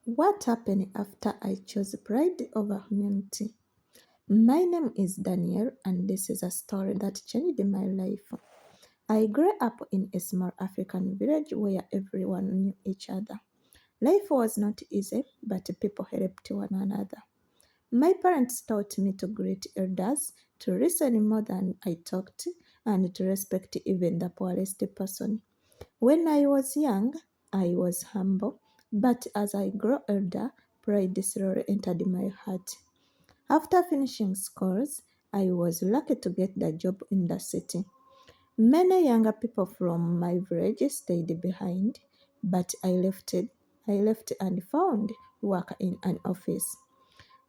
What happened after I chose pride over humanity? My name is Daniel, and this is a story that changed my life. I grew up in a small African village where everyone knew each other. Life was not easy, but people helped one another. My parents taught me to greet elders, to listen more than I talked, and to respect even the poorest person. When I was young, I was humble, but as I grew older, pride slowly entered my heart. After finishing schools, I was lucky to get the job in the city. Many younger people from my village stayed behind, but I left and found work in an office.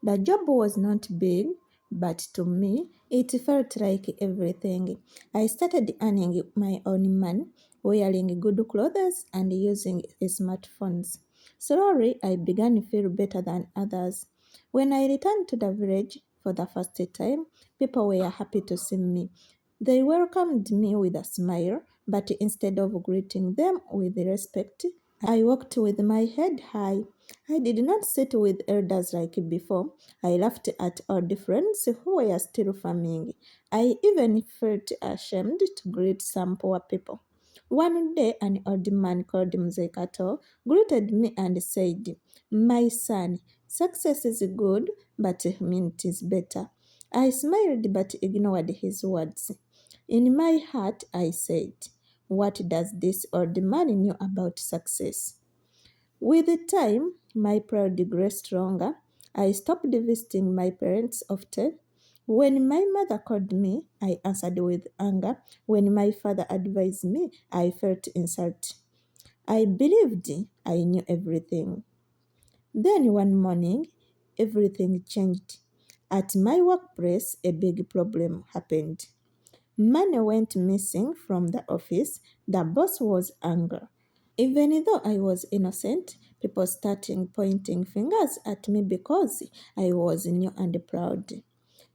The job was not big, but to me, it felt like everything. I started earning my own money, wearing good clothes, and using smartphones. Slowly, I began to feel better than others. When I returned to the village for the first time, people were happy to see me. They welcomed me with a smile, but instead of greeting them with respect, I walked with my head high. I did not sit with elders like before. I laughed at old friends who were still farming. I even felt ashamed to greet some poor people. One day, an old man called Mzee Kato greeted me and said, "My son, success is good, but mint is better." I smiled but ignored his words. In my heart, I said, "What does this old man know about success?" With time, my pride grew stronger. I stopped visiting my parents often. When my mother called me, I answered with anger. When my father advised me, I felt insulted. I believed I knew everything. Then one morning, everything changed. At my workplace, a big problem happened. Money went missing from the office. The boss was angry. Even though I was innocent, people started pointing fingers at me because I was new and proud.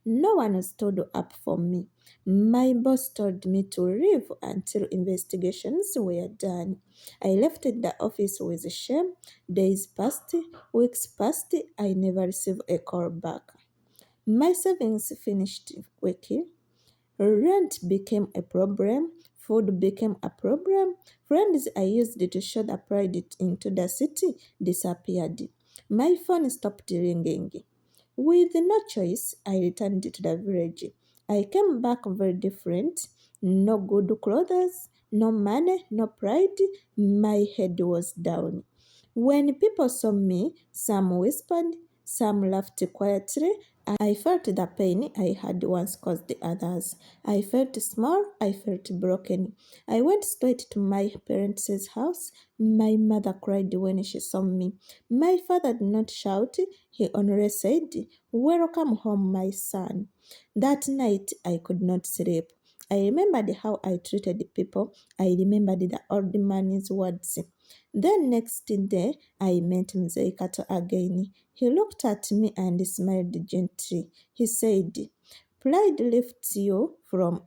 No one stood up for me. My boss told me to leave until investigations were done. I left the office with shame. Days passed, weeks passed, I never received a call back. My savings finished quickly. Rent became a problem, food became a problem. Friends I used to show the pride into the city disappeared. My phone stopped ringing. With no choice, I returned to the village. I came back very different. No good clothes, no money, no pride. My head was down. When people saw me, some whispered, some laughed quietly. I felt the pain I had once caused the others. I felt small, I felt broken. I went straight to my parents' house. My mother cried when she saw me. My father did not shout, he only said, "Welcome home, my son." That night I could not sleep. I remembered how I treated people. I remembered the old man's words. Then next day I met Mzee Kato again. He looked at me and smiled gently. He said, "Pride lifts you for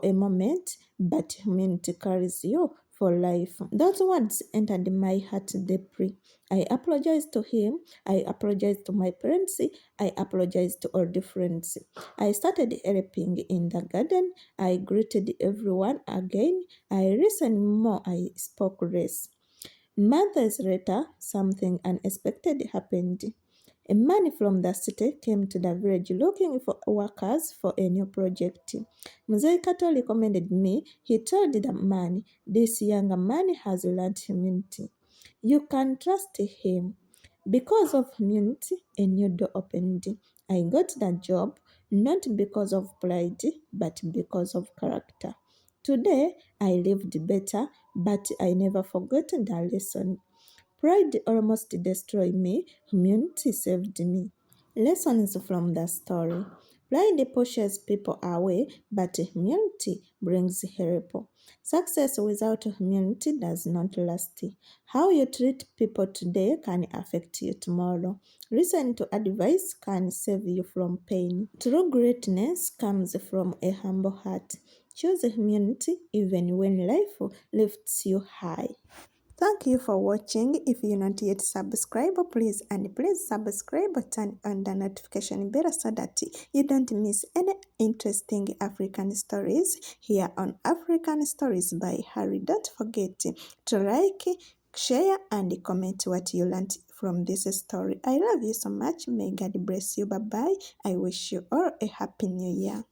a moment, but humility carries you for life." Those words entered my heart deeply. I apologized to him. I apologized to my parents. I apologized to all the friends. I started helping in the garden. I greeted everyone again. I listened more. I spoke less. Months later, something unexpected happened. A man from the city came to the village looking for workers for a new project. Mzee Kato recommended me. He told the man, "This young man has learned humility. You can trust him." Because of humility, a new door opened. I got the job not because of pride, but because of character. Today, I lived better, but I never forgot the lesson. Pride almost destroyed me, humility saved me. Lessons from the story. Pride pushes people away, but humility brings help. Success without humility does not last. How you treat people today can affect you tomorrow. Listen to advice can save you from pain. True greatness comes from a humble heart. Choose humility even when life lifts you high. Thank you for watching. If you're not yet subscribed, please subscribe, turn on the notification bell so that you don't miss any interesting African stories here on African Stories by Harry. Don't forget to like, share, and comment what you learned from this story. I love you so much. May God bless you. Bye bye. I wish you all a happy new year.